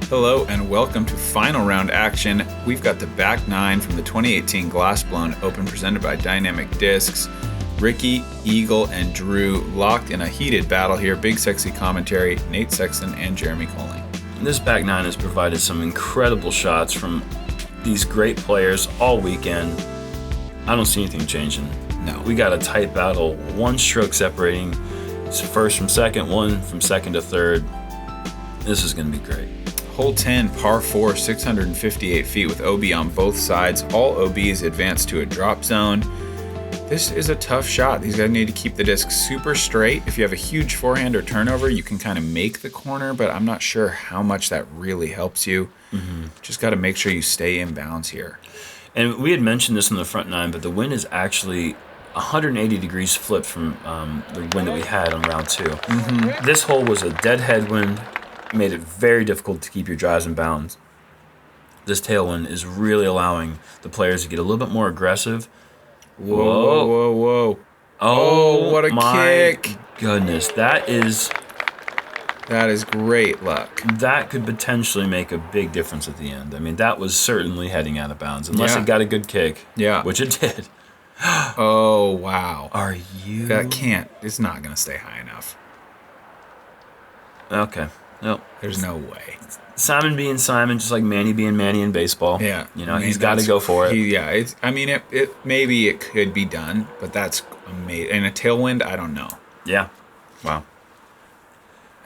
Hello and welcome to final round action. We've got the back nine from the 2018 Glassblown Open presented by Dynamic Discs. Ricky, Eagle, and Drew locked in a heated battle here. BigSexy commentary, Nate Sexton and Jeremy Koling. This back nine has provided some incredible shots from these great players all weekend. I don't see anything changing. No. We got a tight battle, one stroke separating. It's first from second, one from second to third. This is going to be great. Hole 10, par 4, 658 feet with OB on both sides. All OBs advance to a drop zone. This is a tough shot. These guys need to keep the disc super straight. If you have a huge forehand or turnover, you can kind of make the corner, but I'm not sure how much that really helps you. Just got to make sure you stay in bounds here. And we had mentioned this in the front nine, but the wind is actually 180 degrees flipped from the wind that we had on round two. This hole was a dead headwind. Made it very difficult to keep your drives in bounds. This tailwind is really allowing the players to get a little bit more aggressive. Whoa. Oh, what a kick. Goodness, that is great luck. That could potentially make a big difference at the end. I mean, that was certainly heading out of bounds, unless Yeah. it got a good kick, which it did. Oh, wow. Are you? It's not going to stay high enough. Okay. Nope. There's no way. Simon being Simon, just like Manny being Manny in baseball. Yeah. You know, he's got to go for it. Maybe it could be done, but that's amazing. And a tailwind, I don't know. Yeah. Wow.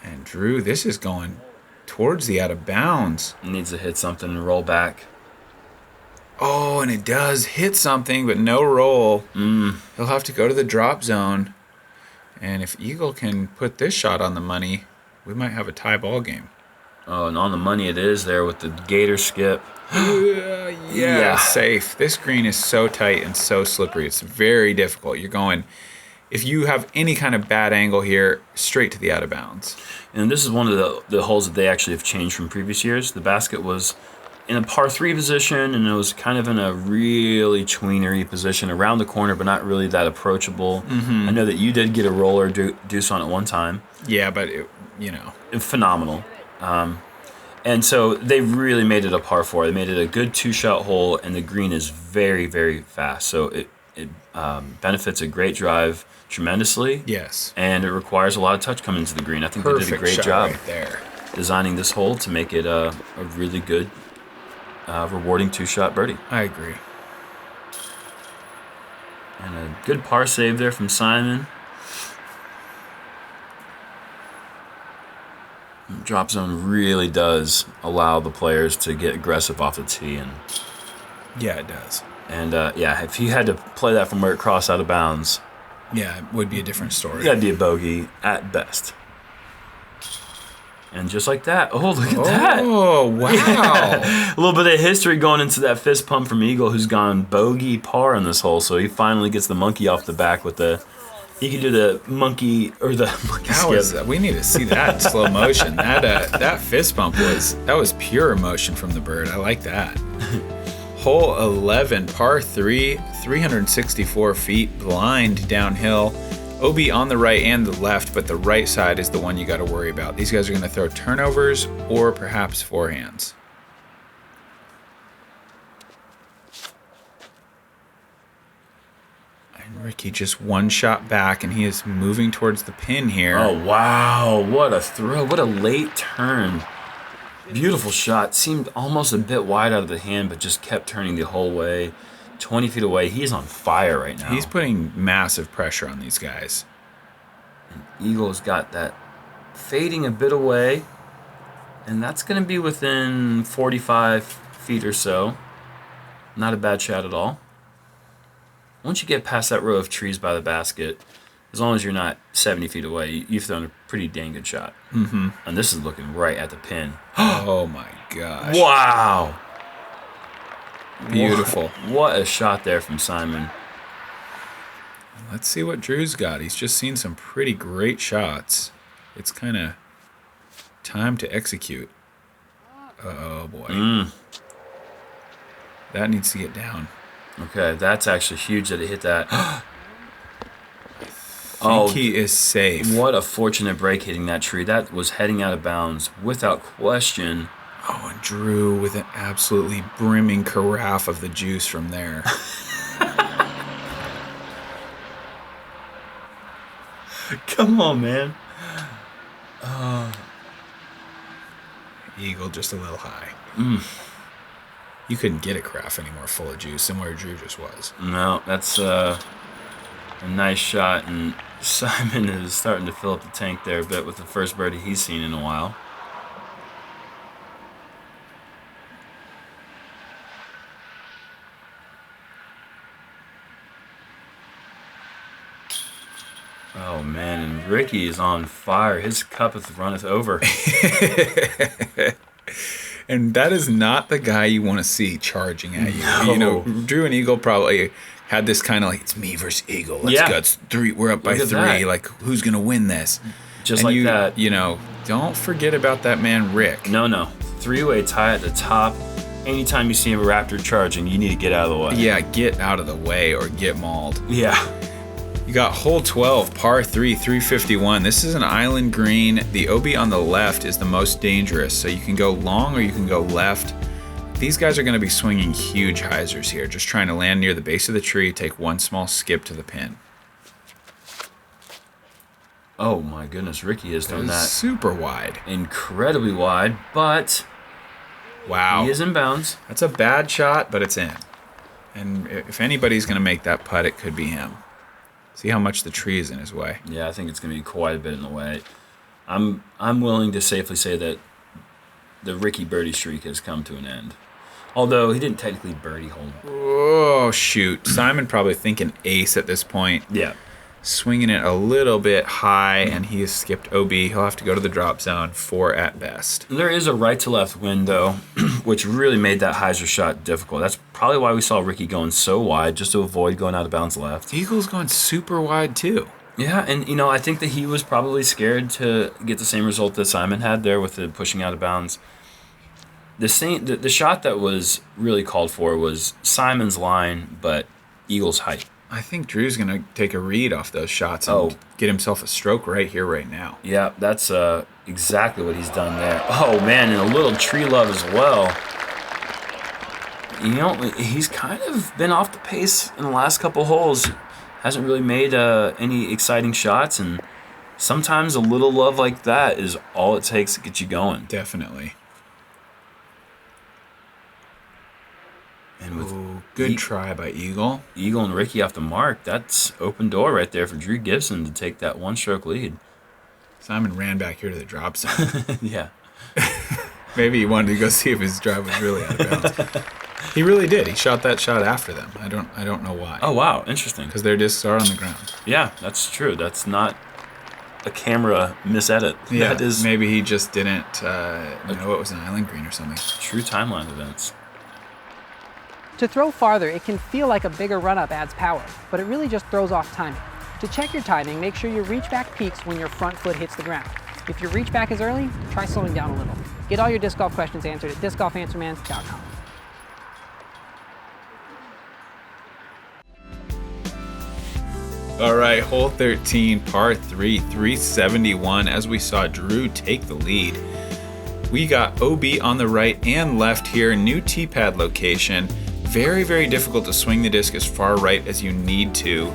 And Drew, this is going towards the out of bounds. He needs to hit something and roll back. Oh, and it does hit something, but no roll. He'll have to go to the drop zone. And if Eagle can put this shot on the money, we might have a tie ball game. Oh, and on the money it is there with the gator skip. Yeah, safe. This green is so tight and so slippery. It's very difficult. You're going, if you have any kind of bad angle here, straight to the out of bounds. And this is one of the holes that they actually have changed from previous years. The basket was in a par 3 position, and it was kind of in a really tweenery position around the corner, but not really that approachable. I know that you did get a roller deuce on it one time. Yeah, but phenomenal. And so they really made it a par 4. They made it a good 2-shot hole, and the green is very, very fast. So it benefits a great drive tremendously. Yes. And it requires a lot of touch coming into the green. I think they did a great job right there, designing this hole to make it a really good, rewarding 2-shot birdie. I agree. And a good par save there from Simon. Drop zone really does allow the players to get aggressive off the tee, and yeah, it does. And if you had to play that from where it crossed out of bounds, yeah, it would be a different story. That'd be a bogey at best. And just like that, look at that! Oh wow! Yeah. A little bit of history going into that fist pump from Eagle, who's gone bogey par on this hole, so he finally gets the monkey off the back with the. He can do the monkey or the monkey skip. We need to see that in slow motion. That fist bump was pure emotion from the bird. I like that. Hole 11, par 3, 364 feet, blind downhill. OB on the right and the left, but the right side is the one you got to worry about. These guys are going to throw turnovers or perhaps forehands. Ricky just one shot back, and he is moving towards the pin here. Oh, wow. What a throw. What a late turn. Beautiful shot. Seemed almost a bit wide out of the hand, but just kept turning the whole way. 20 feet away. He's on fire right now. He's putting massive pressure on these guys. And Eagle's got that fading a bit away, and that's going to be within 45 feet or so. Not a bad shot at all. Once you get past that row of trees by the basket, as long as you're not 70 feet away, you've thrown a pretty dang good shot. And this is looking right at the pin. Oh, my gosh. Wow. Beautiful. What a shot there from Simon. Let's see what Drew's got. He's just seen some pretty great shots. It's kind of time to execute. Oh, boy. That needs to get down. Okay, that's actually huge that it hit that. I think he is safe. What a fortunate break hitting that tree. That was heading out of bounds without question. Oh, and Drew with an absolutely brimming carafe of the juice from there. Come on, man. Eagle just a little high. You couldn't get a carafe anymore full of juice than where Drew just was. No, that's a nice shot, and Simon is starting to fill up the tank there a bit with the first birdie he's seen in a while. Oh man, and Ricky is on fire. His cup runneth over. And that is not the guy you want to see charging at you. No. You know, Drew and Eagle probably had this kind of like, it's me versus Eagle. Let's go. It's three. We're up by Look at 3. that. Like, who's going to win this? Just and like that. You know, don't forget about that man, Rick. No. 3-way tie at the top. Anytime you see a Raptor charging, you need to get out of the way. Yeah, get out of the way or get mauled. Yeah. You got hole 12, par 3, 351. This is an island green. The OB on the left is the most dangerous, so you can go long or you can go left. These guys are going to be swinging huge hyzers here, just trying to land near the base of the tree, take one small skip to the pin. Oh my goodness, Ricky has done that. Super wide. Incredibly wide, but Wow. he is in bounds. That's a bad shot, but it's in. And if anybody's going to make that putt, it could be him. See how much the tree is in his way. Yeah, I think it's going to be quite a bit in the way. I'm willing to safely say that the Ricky birdie streak has come to an end. Although he didn't technically birdie hole. Oh, shoot. Simon probably thinking ace at this point. Yeah. Swinging it a little bit high, and he has skipped OB. He'll have to go to the drop zone, 4 at best. There is a right to left wind, though, which really made that hyzer shot difficult. That's probably why we saw Ricky going so wide, just to avoid going out of bounds left. Eagle's going super wide, too. Yeah, and I think that he was probably scared to get the same result that Simon had there with the pushing out of bounds. The shot that was really called for was Simon's line, but Eagle's height. I think Drew's going to take a read off those shots and get himself a stroke right here, right now. Yeah, that's exactly what he's done there. Oh, man, and a little tree love as well. He's kind of been off the pace in the last couple holes. Hasn't really made any exciting shots, and sometimes a little love like that is all it takes to get you going. Definitely. And with good try by Eagle. Eagle and Ricky off the mark, that's open door right there for Drew Gibson to take that one-stroke lead. Simon ran back here to the drop zone. Yeah. Maybe he wanted to go see if his drive was really out of bounds. He really did. He shot that shot after them. I don't know why. Oh, wow. Interesting. Because their discs are on the ground. Yeah, that's true. That's not a camera misedit. Yeah, that is maybe he just didn't know it was an island green or something. true timeline events. To throw farther, it can feel like a bigger run-up adds power, but it really just throws off timing. To check your timing, make sure your reach back peaks when your front foot hits the ground. If your reach back is early, try slowing down a little. Get all your disc golf questions answered at discgolfanswerman.com. All right, hole 13, par 3, 371. As we saw Drew take the lead. We got OB on the right and left here, new tee pad location. Very, very difficult to swing the disc as far right as you need to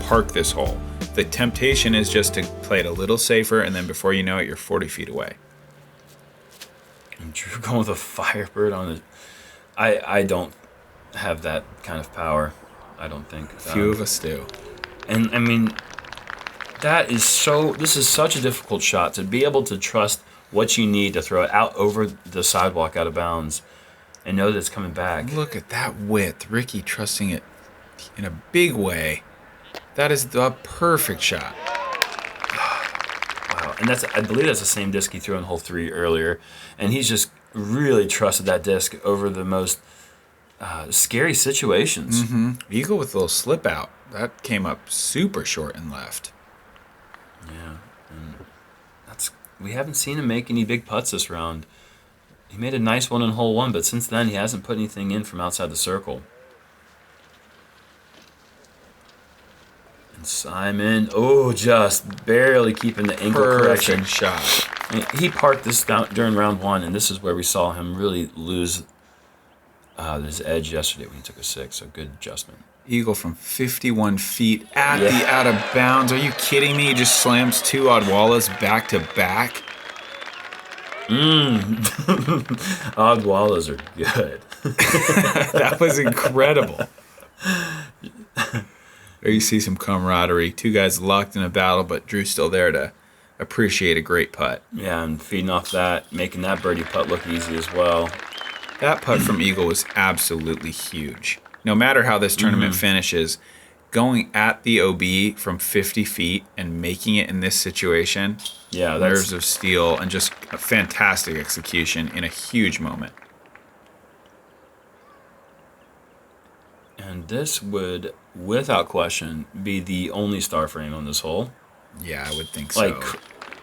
park this hole. The temptation is just to play it a little safer, and then before you know it, you're 40 feet away. And Drew going with a Firebird on it. I don't have that kind of power, I don't think. Few of us do. And I mean, this is such a difficult shot to be able to trust what you need to throw it out over the sidewalk out of bounds and know that it's coming back. Look at that width. Ricky trusting it in a big way. That is the perfect shot. Wow. And I believe that's the same disc he threw in hole 3 earlier. And he's just really trusted that disc over the most scary situations. Mm-hmm. Eagle with a little slip out. That came up super short and left. Yeah. And we haven't seen him make any big putts this round. He made a nice one in hole 1, but since then he hasn't put anything in from outside the circle. And Simon, just barely keeping the angle correction. Perfect shot. He parked this down during round 1, and this is where we saw him really lose his edge yesterday when he took a 6. So good adjustment. Eagle from 51 feet at the out of bounds. Are you kidding me? He just slams 2 Odwalas back to back. Odwalas are good. That was incredible. There you see some camaraderie. 2 guys locked in a battle, but Drew's still there to appreciate a great putt. Yeah, and feeding off that, making that birdie putt look easy as well. That putt from Eagle was absolutely huge. No matter how this tournament finishes, going at the OB from 50 feet and making it in this situation, nerves of steel and just a fantastic execution in a huge moment. And this would, without question, be the only star frame on this hole. Yeah, I would think so. Like,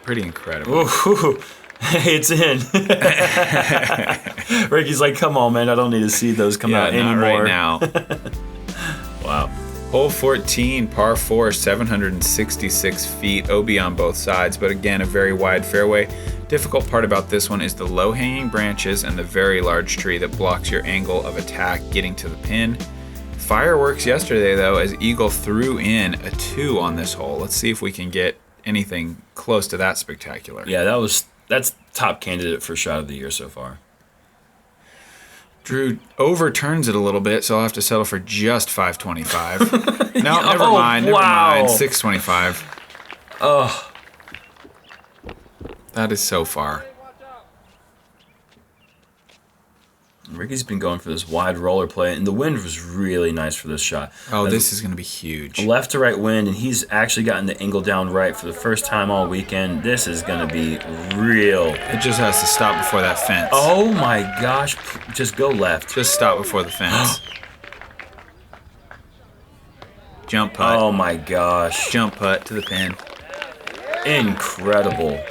pretty incredible. Ooh, it's in. Ricky's like, come on, man, I don't need to see those come out anymore. Right now. Wow. Hole 14, par 4, 766 feet, OB on both sides, but again, a very wide fairway. Difficult part about this one is the low-hanging branches and the very large tree that blocks your angle of attack getting to the pin. Fireworks yesterday, though, as Eagle threw in a 2 on this hole. Let's see if we can get anything close to that spectacular. Yeah, that's top candidate for shot of the year so far. Drew overturns it a little bit, so I'll have to settle for just 525. No, never mind. 625. Oh. That is so far. Ricky's been going for this wide roller play, and the wind was really nice for this shot. Oh, this is going to be huge. Left to right wind, and he's actually gotten the angle down right for the first time all weekend. This is going to be real. It just has to stop before that fence. Oh my gosh. Just go left. Just stop before the fence. Jump putt. Oh my gosh. Jump putt to the pin. Incredible.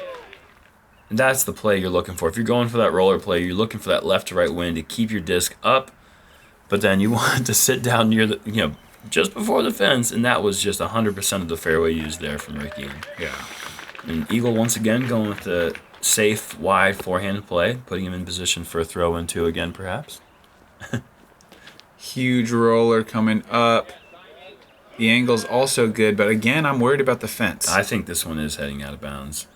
And that's the play you're looking for. If you're going for that roller play, you're looking for that left to right wind to keep your disc up, but then you want to sit down near the, just before the fence, and that was just 100% of the fairway used there from Ricky. Yeah. And Eagle once again going with the safe, wide forehand play, putting him in position for a throw in 2 again, perhaps. Huge roller coming up. The angle's also good, but again, I'm worried about the fence. I think this one is heading out of bounds.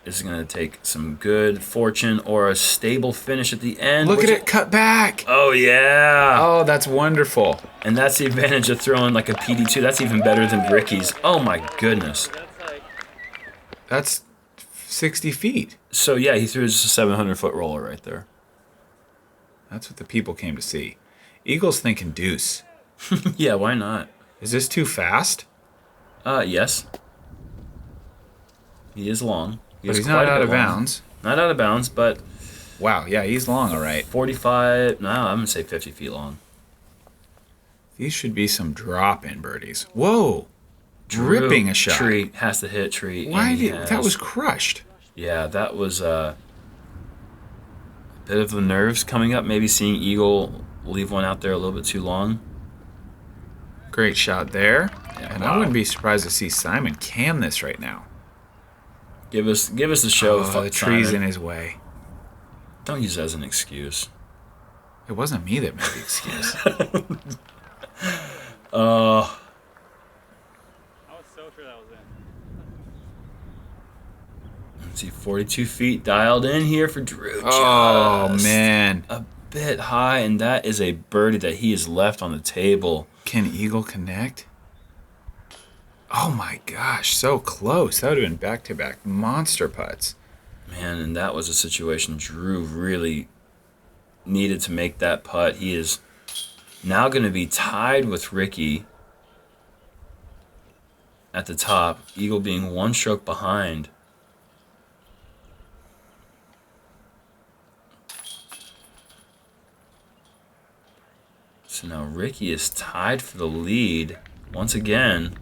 This is going to take some good fortune or a stable finish at the end. Look at it cut back. Oh, yeah. Oh, that's wonderful. And that's the advantage of throwing like a PD2. That's even better than Ricky's. Oh, my goodness. That's 60 feet. So, yeah, he threw just a 700-foot roller right there. That's what the people came to see. Eagle's thinking deuce. Yeah, why not? Is this too fast? Yes. He is long. But he's not out of bounds. Not out of bounds, but... Wow, yeah, he's long, all right. 45... No, I'm going to say 50 feet long. These should be some drop-in birdies. Whoa! Dripping a shot. Tree. Has to hit tree. Why did... That was crushed. Yeah, that was a bit of the nerves coming up. Maybe seeing Eagle leave one out there a little bit too long. Great shot there. Yeah, and I wouldn't be surprised to see Simon cam this right now. Give us the show. Oh, the tree's in his way. Don't use that as an excuse. It wasn't me that made the excuse. I was so sure that was in. Let's see, 42 feet dialed in here for Drew. Oh, man. A bit high, and that is a birdie that he has left on the table. Can Eagle connect? Oh my gosh, so close. That would have been back-to-back monster putts. Man, and that was a situation Drew really needed to make that putt. He is now going to be tied with Ricky at the top, Eagle being 1 stroke behind. So now Ricky is tied for the lead once again.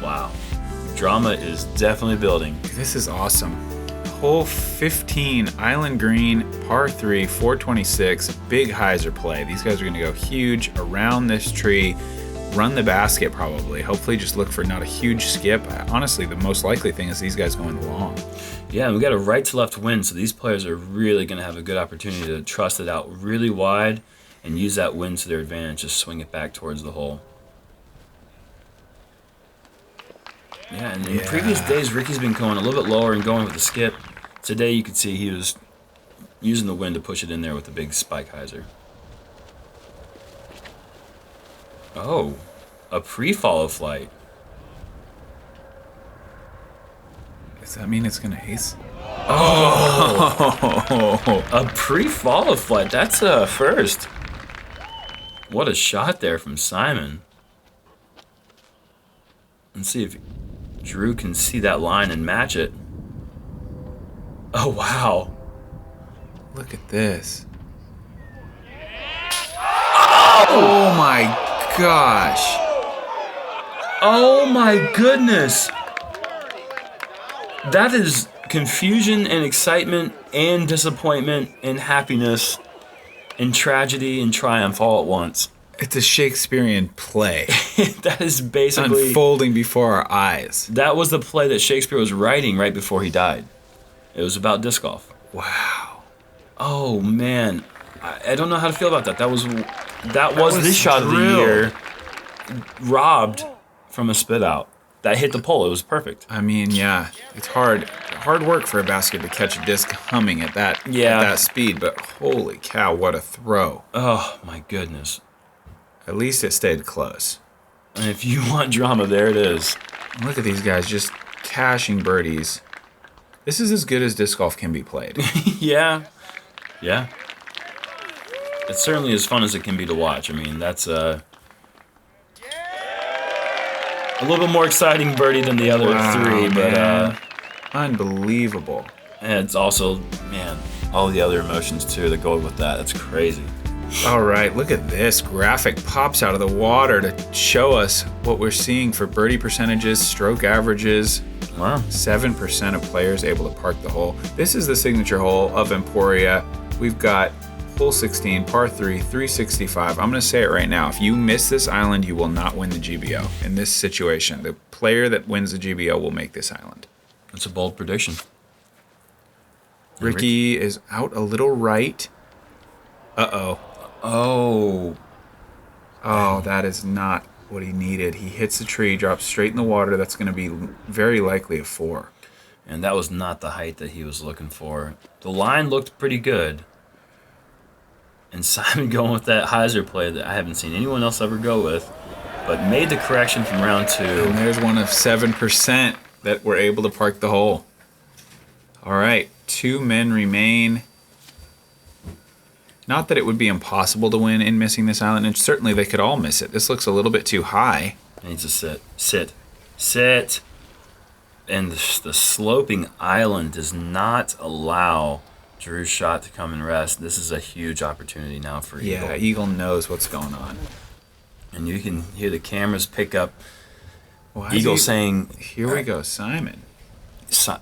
Wow. Drama is definitely building. This is awesome. Hole 15, Island Green, par 3, 426, big hyzer play. These guys are going to go huge around this tree. run the basket probably. Hopefully just look for not a huge skip. Honestly, the most likely thing is these guys going long. Yeah, and we got a right to left wind, so these players are really going to have a good opportunity to trust it out really wide and use that wind to their advantage, just swing it back towards the hole. Yeah, and in previous days, Ricky's been going a little bit lower and going with the skip. Today, you could see he was using the wind to push it in there with the big spike hyzer. Oh, a pre-follow flight. Does that mean it's going to ace? Oh, a pre-follow flight. That's a first. What a shot there from Simon. Let's see if Drew can see that line and match it. Oh, wow. Look at this. Oh my gosh. Oh my goodness. That is confusion and excitement and disappointment and happiness and tragedy and triumph all at once. It's a Shakespearean play. That is basically unfolding before our eyes. That was the play that Shakespeare was writing right before he died. It was about disc golf. Wow. Oh man, I don't know how to feel about that. That was the shot of the year, robbed from a spit out. That hit the pole. It was perfect. I mean, yeah, it's hard work for a basket to catch a disc humming at that at that speed. But holy cow, what a throw! Oh my goodness. At least it stayed close. And if you want drama, there it is. Look at these guys just cashing birdies. This is as good as disc golf can be played. Yeah. It's certainly as fun as it can be to watch. I mean, that's a little bit more exciting birdie than the other three, but unbelievable. And it's also, man, all the other emotions too that go with that. That's crazy. All right, look at this graphic pops out of the water to show us what we're seeing for birdie percentages, stroke averages. Wow. 7% of players able to park the hole. This is the signature hole of Emporia. We've got hole 16, par 3, 365. I'm going to say it right now. If you miss this island, you will not win the GBO. In this situation, the player that wins the GBO will make this island. That's a bold prediction. Ricky is out a little right. Uh-oh. Oh, that is not what he needed. He hits the tree, drops straight in the water. That's going to be very likely a 4. And that was not the height that he was looking for. The line looked pretty good. And Simon going with that hyzer play that I haven't seen anyone else ever go with, but made the correction from round 2. And there's one of 7% that were able to park the hole. All right, 2 men remain. Not that it would be impossible to win in missing this island, and certainly they could all miss it. This looks a little bit too high. It needs to sit. And the sloping island does not allow Drew's shot to come and rest. This is a huge opportunity now for Eagle. Yeah, Eagle knows what's going on. And you can hear the cameras pick up Eagle saying, "Here we go, Simon."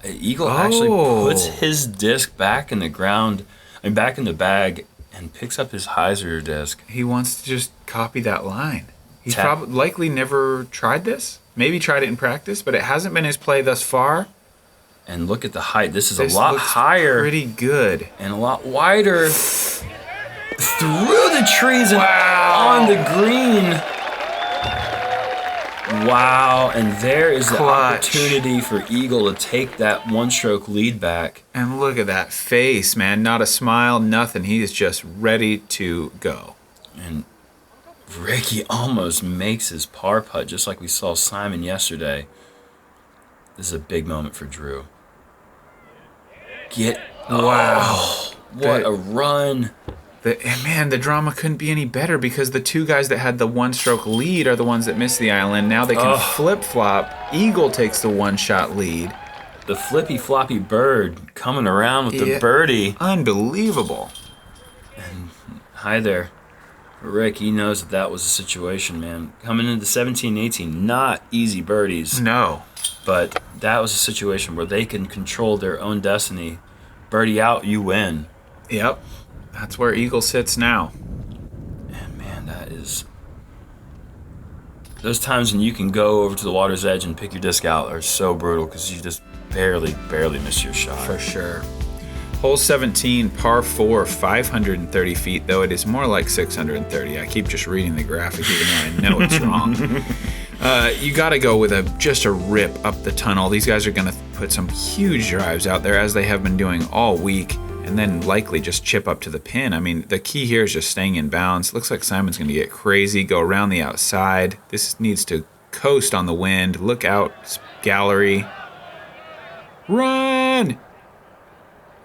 Eagle actually puts his disc back in the ground, back in the bag, and picks up his hyzer disc. He wants to just copy that line. He's probably likely never tried this. Maybe tried it in practice, but it hasn't been his play thus far. And look at the height. This is a lot higher. Pretty good. And a lot wider. Through the trees and on the green. Wow. And there is the opportunity for Eagle to take that one-stroke lead back. And look at that face, man. Not a smile, nothing. He is just ready to go. And Ricky almost makes his par putt, just like we saw Simon yesterday. This is a big moment for Drew. What a run. The drama couldn't be any better because the 2 guys that had the one-stroke lead are the ones that missed the island. Now they can flip-flop. Eagle takes the one-shot lead. The flippy-floppy bird coming around with the birdie. Unbelievable. And hi there. Rick, he knows that was a situation, man. Coming into 17-18, not easy birdies. No. But that was a situation where they can control their own destiny. Birdie out, you win. Yep. That's where Eagle sits now. And man, that is those times when you can go over to the water's edge and pick your disc out are so brutal because you just barely miss your shot. For sure. Hole 17, par 4, 530 feet, though it is more like 630. I keep just reading the graphic even though I know it's wrong. You got to go with just a rip up the tunnel. These guys are going to put some huge drives out there as they have been doing all week, and then likely just chip up to the pin. I mean, the key here is just staying in bounds. Looks like Simon's going to get crazy, go around the outside. This needs to coast on the wind. Look out, gallery. Run!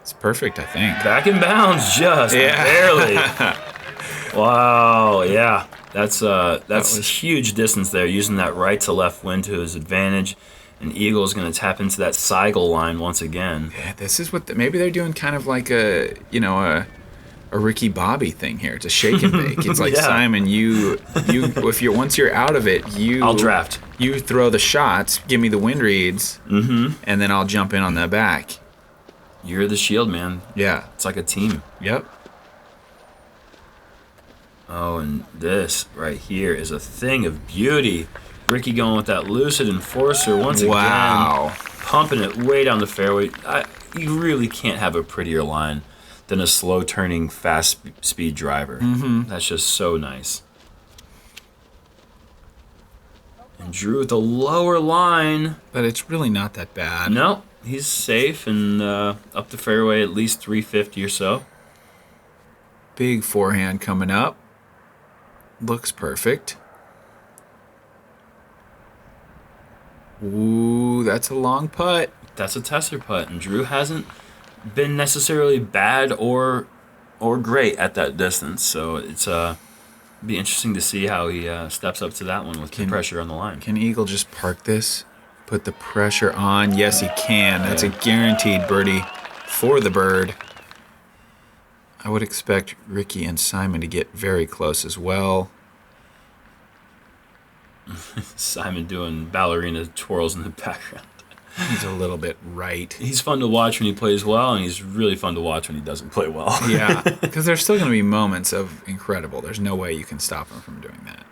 It's perfect, I think. Back in bounds, just barely. Wow, yeah. That's a huge distance there, using that right to left wind to his advantage. And Eagle's going to tap into that Seigel line once again. Yeah, this is what maybe they're doing, kind of like a Ricky Bobby thing here. It's a shake and bake. It's like, Simon, once you're out of it, I'll draft. You throw the shots, give me the wind reads, and then I'll jump in on the back. You're the shield, man. Yeah. It's like a team. Yep. Oh, and this right here is a thing of beauty. Ricky going with that Lucid Enforcer once again. Pumping it way down the fairway. You really can't have a prettier line than a slow-turning, fast-speed driver. That's just so nice. And Drew with the lower line. But it's really not that bad. No, he's safe and up the fairway at least 350 or so. Big forehand coming up. Looks perfect. Ooh, that's a long putt. That's a tester putt, and Drew hasn't been necessarily bad or great at that distance. So it's be interesting to see how he steps up to that one with the pressure on the line. Can Eagle just park this? Put the pressure on? Yes, he can. That's a guaranteed birdie for the bird. I would expect Ricky and Simon to get very close as well. Simon doing ballerina twirls in the background. He's a little bit right. He's fun to watch when he plays well, and he's really fun to watch when he doesn't play well. Yeah, because there's still going to be moments of incredible. There's no way you can stop him from doing that.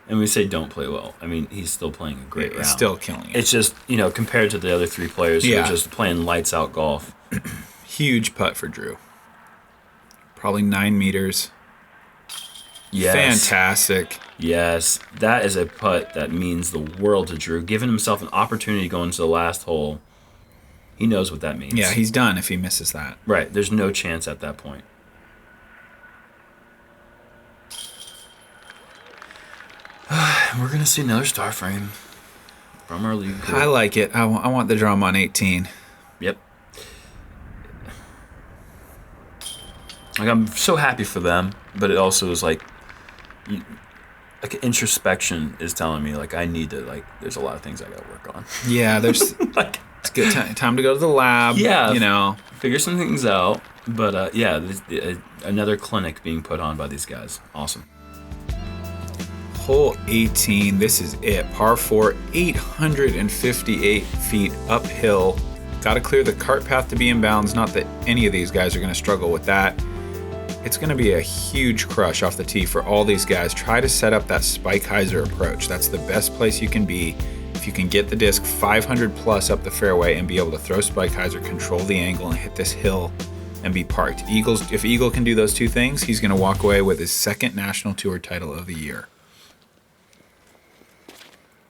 And we say don't play well. I mean, he's still playing a great round. He's still killing it. It's just, compared to the other three players who are just playing lights out golf. Huge putt for Drew. Probably 9 meters. Yes. Fantastic. Yes, that is a putt that means the world to Drew. Giving himself an opportunity to go into the last hole. He knows what that means. Yeah, he's done if he misses that. Right, there's no chance at that point. We're going to see another star frame from our league group. I like it. I want the drama on 18. Yep. Like, I'm so happy for them, but it also is like introspection is telling me, like, I need to, there's a lot of things I got to work on. Yeah, there's it's good time to go to the lab. Yeah, figure some things out. But another clinic being put on by these guys. Awesome. Hole 18. This is it. Par 4, 858 feet uphill. Got to clear the cart path to be in bounds. Not that any of these guys are going to struggle with that. It's going to be a huge crush off the tee for all these guys. Try to set up that Spikeheiser approach. That's the best place you can be. If you can get the disc 500 plus up the fairway and be able to throw Spikeheiser, control the angle, and hit this hill and be parked. If Eagle can do those two things, he's going to walk away with his second National Tour title of the year.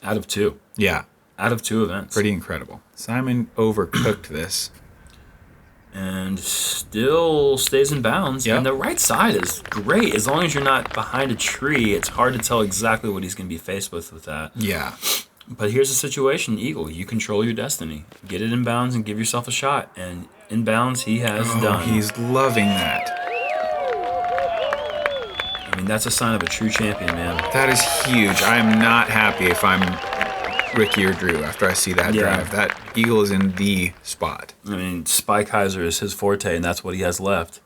Out of 2. Yeah. Out of 2 events. Pretty incredible. Simon overcooked this. And still stays in bounds. Yep. And the right side is great. As long as you're not behind a tree, it's hard to tell exactly what he's going to be faced with that. Yeah. But here's the situation, Eagle. You control your destiny. Get it in bounds and give yourself a shot. And in bounds, he has done. He's loving that. I mean, that's a sign of a true champion, man. That is huge. I am not happy if I'm Ricky or Drew after I see that drive. That Eagle is in the spot. I mean, Spikeheiser is his forte, and that's what he has left.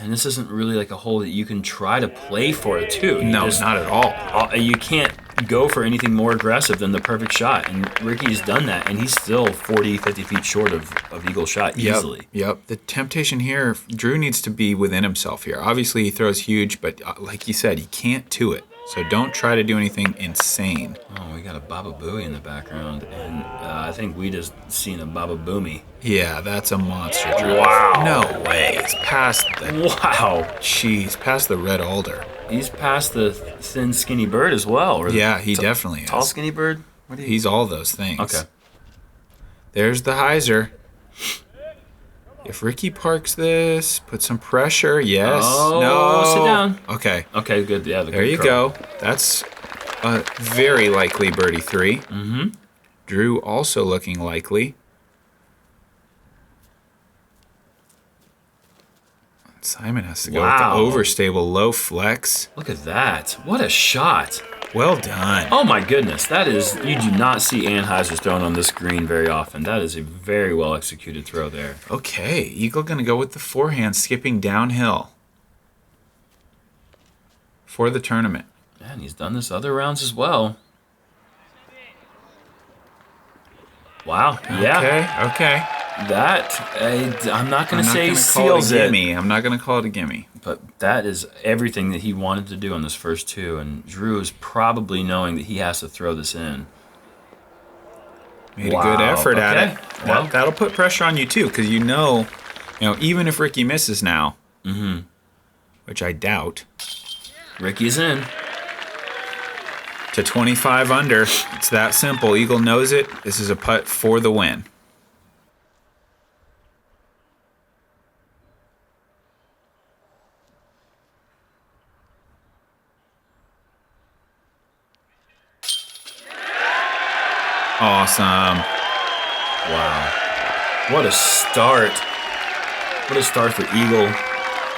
And this isn't really like a hole that you can try to play for it, too. No, not at all. You can't go for anything more aggressive than the perfect shot. And Ricky's done that, and he's still 40, 50 feet short of Eagle's shot easily. Yep. The temptation here, Drew needs to be within himself here. Obviously, he throws huge, but like you said, he can't to it. So don't try to do anything insane. Oh, we got a Baba Booey in the background, and I think we just seen a Baba Boomy. Yeah, that's a monster, Drew. Wow. No way. It's past the... Wow. Jeez, past the red alder. He's past the thin, skinny bird as well. Or Yeah, he definitely is. Tall, skinny bird? He's all those things. Okay. There's the hyzer. If Ricky parks this, put some pressure. Yes. Oh, no. sit down. Okay. Okay, good. Yeah, There you go. That's a very likely birdie 3. Mm-hmm. Drew also looking likely. Simon has to go with the overstable low flex. Look at that. What a shot. Well done. Oh my goodness. That is, you do not see Anheuser's thrown on this green very often. That is a very well executed throw there. Okay, Eagle gonna go with the forehand, skipping downhill for the tournament. And he's done this other rounds as well. Wow. Yeah. Okay. That, I'm not going to say seals it. I'm not going to call it a gimme. But that is everything that he wanted to do on this first 2. And Drew is probably knowing that he has to throw this in. Made a good effort at it. Well, That'll put pressure on you too, because you know, even if Ricky misses now, which I doubt, Ricky's in. To 25 under. It's that simple. Eagle knows it. This is a putt for the win. Awesome. Wow. What a start. What a start for Eagle.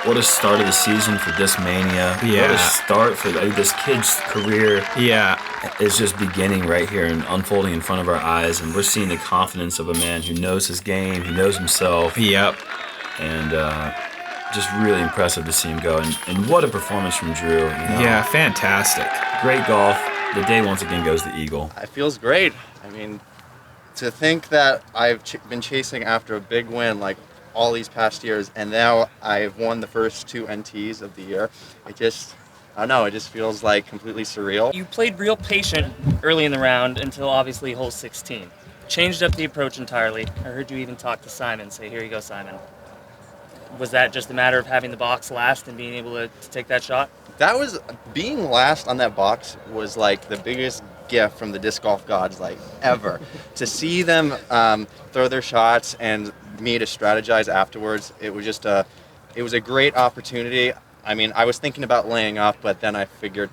What a start of the season for Discmania. Yeah. What a start for this kid's career. Yeah. Is just beginning right here and unfolding in front of our eyes. And we're seeing the confidence of a man who knows his game. He knows himself. Yep. And just really impressive to see him go. And what a performance from Drew. Yeah, fantastic. Great golf. The day once again goes to Eagle. It feels great. I mean, to think that I've been chasing after a big win like all these past years, and now I've won the first 2 NTs of the year. It just, I don't know, it just feels like completely surreal. You played real patient early in the round until obviously hole 16. Changed up the approach entirely. I heard you even talk to Simon, say, here you go, Simon. Was that just a matter of having the box last and being able to take that shot? That was, being last on that box was like the biggest gift from the disc golf gods like ever. To see them throw their shots and me to strategize afterwards, it was just a great opportunity. I mean, I was thinking about laying up, but then I figured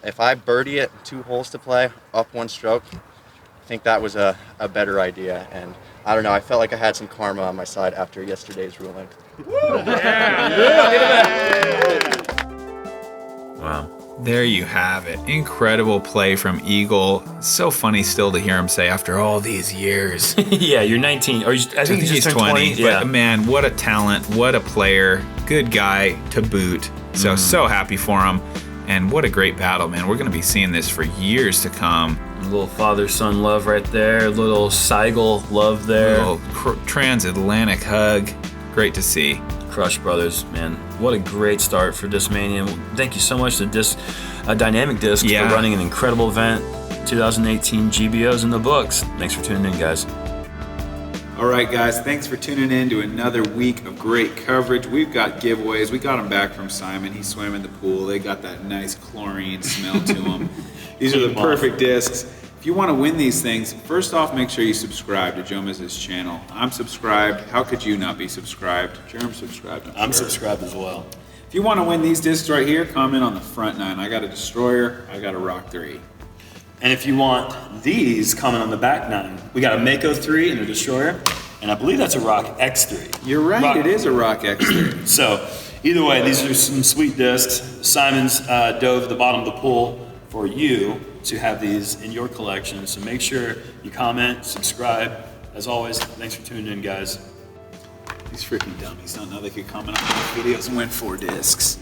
if I birdie it, 2 holes to play, up 1 stroke, I think that was a better idea. And I don't know, I felt like I had some karma on my side after yesterday's ruling. Wow. There you have it. Incredible play from Eagle. So funny still to hear him say after all these years. Yeah, you're 19. Or I think he's 20. Yeah. But man, what a talent. What a player. Good guy to boot. So happy for him. And what a great battle, man. We're going to be seeing this for years to come. A little father-son love right there. A little Seigel love there. A little transatlantic hug. Great to see. Crush Brothers, man. What a great start for Discmania. Thank you so much to Dynamic Disc for running an incredible event. 2018 GBO's in the books. Thanks for tuning in, guys. All right, guys, thanks for tuning in to another week of great coverage. We've got giveaways. We got them back from Simon. He swam in the pool. They got that nice chlorine smell to them. These are the perfect discs. If you want to win these things, first off, make sure you subscribe to Jomez's channel. I'm subscribed. How could you not be subscribed? Jerem's subscribed. I'm subscribed as well. If you want to win these discs right here, comment on the front 9. I got a Destroyer. I got a Rock 3. And if you want these, comment on the back 9. We got a Mako 3 and a Destroyer, and I believe that's a Rock X3. You're right, it is a Rock X3. So, either way, these are some sweet discs. Simon's dove the bottom of the pool for you to have these in your collection. So make sure you comment, subscribe. As always, thanks for tuning in, guys. These freaking dummies don't know they could comment on my videos and win 4 discs.